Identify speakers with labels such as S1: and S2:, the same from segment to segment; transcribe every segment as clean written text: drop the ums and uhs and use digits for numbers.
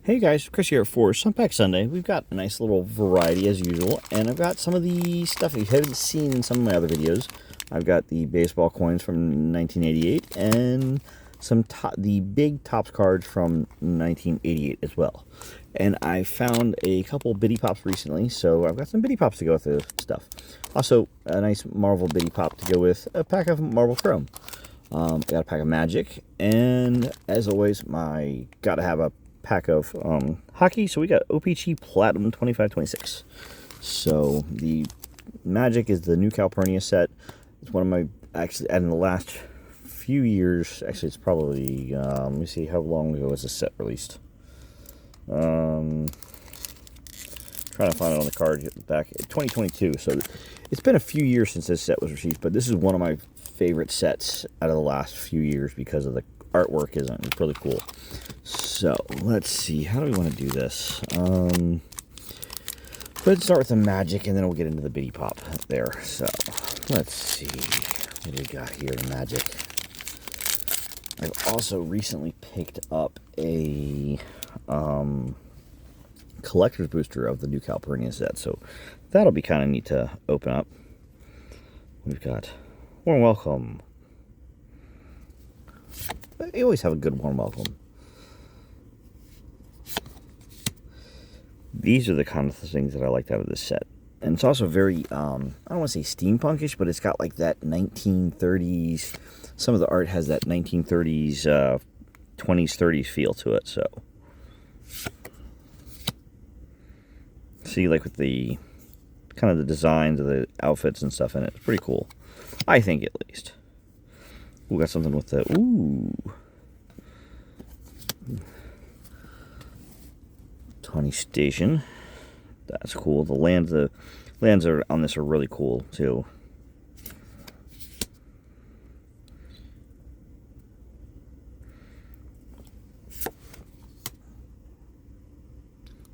S1: Hey guys, Chris here for Sunpack Sunday. We've got a nice little variety as usual, and I've got some of the stuff you haven't seen in some of my other videos. I've got the baseball coins from 1988 and the big Topps cards from 1988 as well. And I found a couple Bitty Pops recently, so I've got some Bitty Pops to go with the stuff. Also, a nice Marvel Bitty Pop to go with a pack of Marvel Chrome. I got a pack of Magic, and as always, gotta have a pack of hockey. So we got OPC Platinum 25-26. So the Magic is the new Calpurnia set. It's one of my, actually, in the last few years, actually it's probably, let me see, how long ago was this set released? Trying to find it on the card back, 2022. So it's been a few years since this set was released, but this is one of my favorite sets out of the last few years because of the artwork. It's really cool. So let's see, how do we want to do this? Let's start with the Magic and then we'll get into the Bitty Pop there. So let's see, what do we got here? The Magic. I've also recently picked up a collector's booster of the new Calpurnia set, so that'll be kind of neat to open up. We've got Warm Welcome. You always have a good Warm Welcome. These are the kind of things that I liked out of this set. And it's also very, I don't want to say steampunkish, but it's got like that 1930s, some of the art has that 1930s, 20s, 30s feel to it, so. See, like with the, kind of the designs of the outfits and stuff in it. It's pretty cool. I think, at least. We got something with the, ooh. 20 Station. That's cool. The lands are on this are really cool too.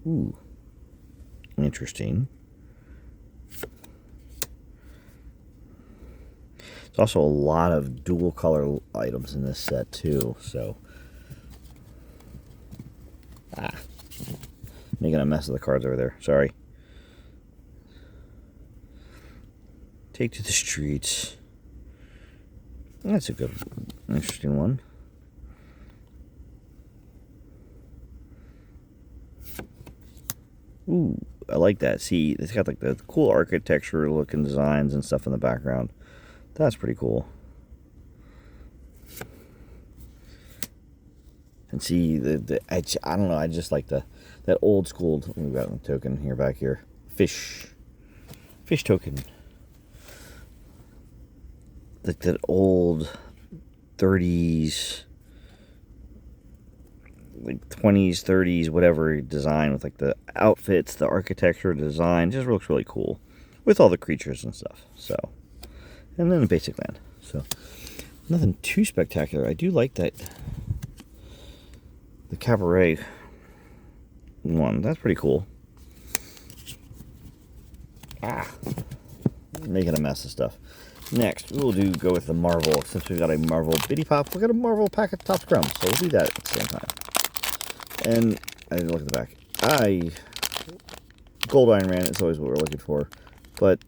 S1: Ooh. Interesting. There's also a lot of dual color items in this set too, so making a mess of the cards over there. Sorry. Take to the Streets. That's a good, interesting one. Ooh, I like that. See, it's got like the cool architecture looking designs and stuff in the background. That's pretty cool. And see, I don't know, I just like that old school, we've got a token here, back here. Fish token. Like that old 30s, like 20s, 30s, whatever design with like the outfits, the architecture, design, just looks really cool. With all the creatures and stuff, so. And then a basic land, so. Nothing too spectacular. I do like that. The Cabaret one, that's pretty cool. Making a mess of stuff. Next, we'll go with the Marvel. Since we've got a Marvel Bitty Pop, we'll get a Marvel pack of Topps Chrome, so we'll do that at the same time. And I didn't look at the back. Gold Iron Man is always what we're looking for, but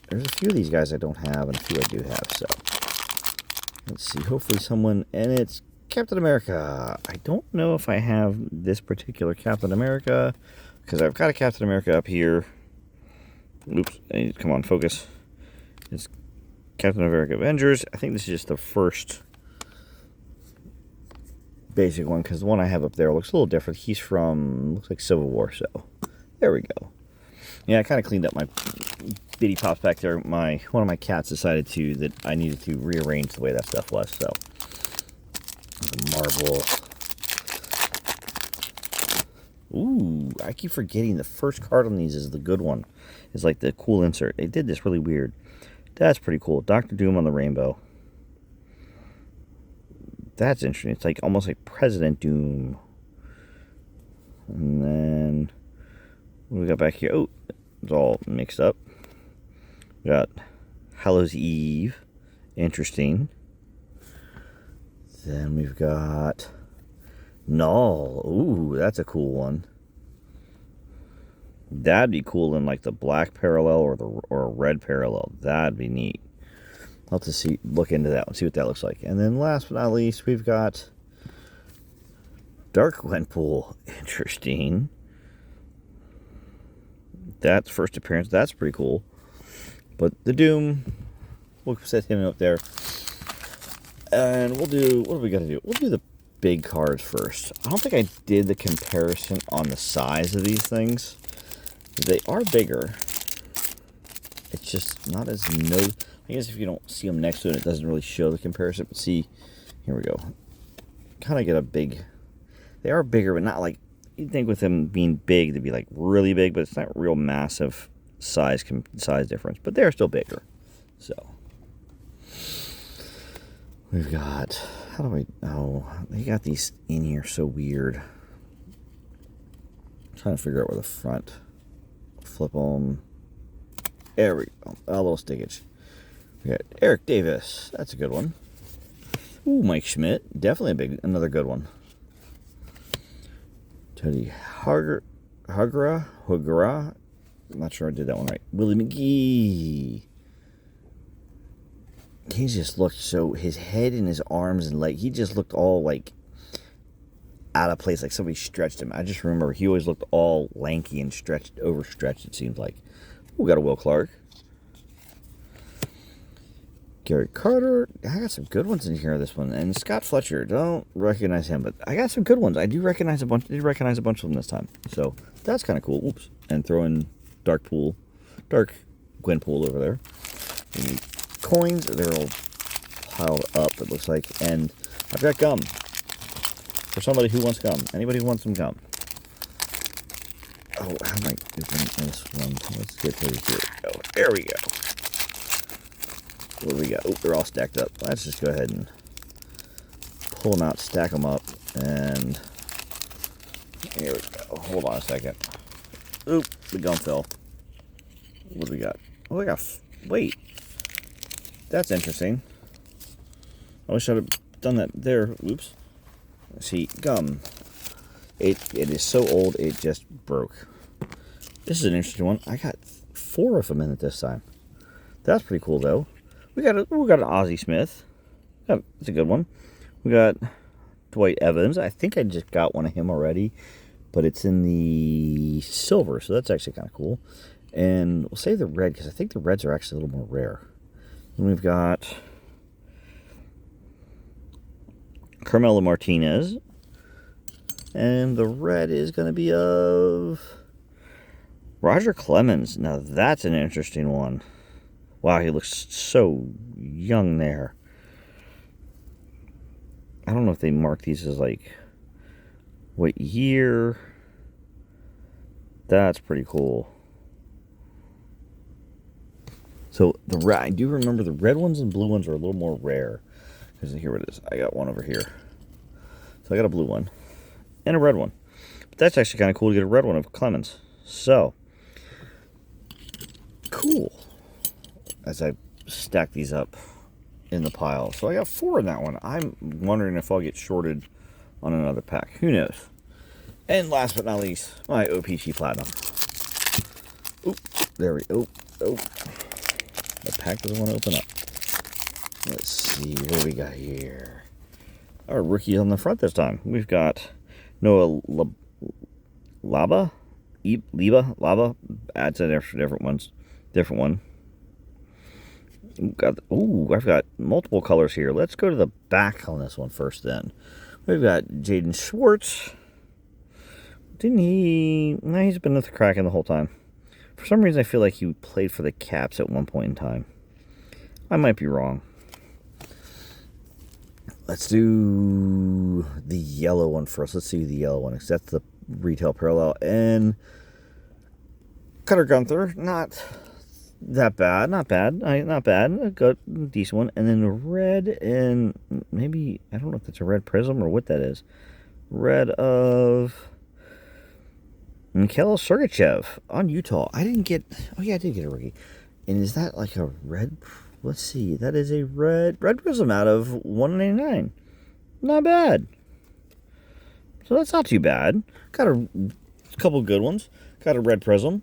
S1: there's a few of these guys I don't have, and a few I do have, so. Let's see, hopefully someone, and it's Captain America. I don't know if I have this particular Captain America, because I've got a Captain America up here. Oops, come on, focus. It's Captain America Avengers. I think this is just the first basic one, because the one I have up there looks a little different. He's from, looks like Civil War, so there we go. Yeah, I kind of cleaned up my Bitty Pops back there. One of my cats decided that I needed to rearrange the way that stuff was, so. Marvel. Ooh, I keep forgetting the first card on these is the good one. It's like the cool insert. They did this really weird. That's pretty cool. Dr. Doom on the rainbow. That's interesting. It's like almost like President Doom. And then what do we got back here? Oh, it's all mixed up. We got Hallows Eve. Interesting. Then we've got No. Ooh, that's a cool one. That'd be cool in like the black parallel or a red parallel. That'd be neat. I'll have to look into that and see what that looks like. And then last but not least, we've got Dark Gwenpool. Interesting. That's first appearance. That's pretty cool. But the Doom, we'll set him up there. And we'll do, what do we got to do? We'll do the big cards first. I don't think I did the comparison on the size of these things. They are bigger. It's just not as I guess if you don't see them next to it, it doesn't really show the comparison. But see, here we go. Kind of get a big, they are bigger, but not like, you'd think with them being big, they'd be like really big, but it's not real massive size difference. But they're still bigger. So, we've got, how do they got these in here so weird. I'm trying to figure out where the front, flip them. There we go. A little stickage. We got Eric Davis. That's a good one. Ooh, Mike Schmidt. Definitely another good one. Tony Hugura. I'm not sure I did that one right. Willie McGee. He just looked his head and his arms and he just looked all like out of place, like somebody stretched him. I just remember he always looked all lanky and overstretched, it seems like. We got a Will Clark. Gary Carter. I got some good ones in here, this one. And Scott Fletcher. Don't recognize him, but I got some good ones. I do recognize a bunch. I did recognize a bunch of them this time. So that's kind of cool. Oops. And throw in Dark Gwenpool over there. And coins. They're all piled up, it looks like. And I've got gum. For somebody who wants gum. Anybody who wants some gum. Oh, how am I opening this one? Let's get to here. Oh, there we go. What do we got? Oh, they're all stacked up. Let's just go ahead and pull them out, stack them up, and here we go. Hold on a second. Oop, the gum fell. What do we got? Oh, we got. Wait, that's interesting. I wish I'd have done that there. Oops. See, gum. It is so old, it just broke. This is an interesting one. I got 4 of them in it this time. That's pretty cool, though. We got an Ozzie Smith. That's a good one. We got Dwight Evans. I think I just got one of him already, but it's in the silver, so that's actually kind of cool. And we'll save the red because I think the reds are actually a little more rare. And we've got Carmelo Martinez. And the red is going to be of Roger Clemens. Now that's an interesting one. Wow, he looks so young there. I don't know if they mark these as like what year. That's pretty cool. So I do remember the red ones and blue ones are a little more rare. Because here it is. I got one over here. So I got a blue one and a red one. But that's actually kind of cool to get a red one of Clemens. So cool. As I stack these up in the pile. So I got 4 in that one. I'm wondering if I'll get shorted on another pack. Who knows? And last but not least, my OPC Platinum. Oop, there we go. Oh. The pack doesn't want to open up. Let's see, what do we got here? Our rookie on the front this time. We've got Noah Laba. Adds a different one. I've got multiple colors here. Let's go to the back on this one first then. We've got Jaden Schwartz. No, he's been with the Kraken the whole time. For some reason, I feel like he played for the Caps at one point in time. I might be wrong. Let's do the yellow one first. Let's see the yellow one, because that's the retail parallel. And Cutter Gunther, not that bad. Not bad. A good, decent one. And then the red, and maybe, I don't know if it's a red prism or what that is. Red of Mikhail Sergachev on Utah. I did get a rookie. And is that like a red? Let's see. That is a red prism out of 199. Not bad. So that's not too bad. Got a couple good ones. Got a red prism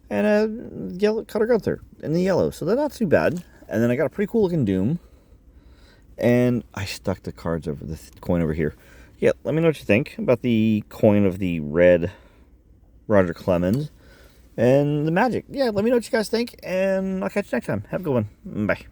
S1: and a yellow Cutter Gunther in the yellow. So that's not too bad. And then I got a pretty cool looking Doom. And I stuck the cards over the coin over here. Yeah, let me know what you think about the coin of the red Roger Clemens and the Magic. Yeah, let me know what you guys think, and I'll catch you next time. Have a good one. Bye.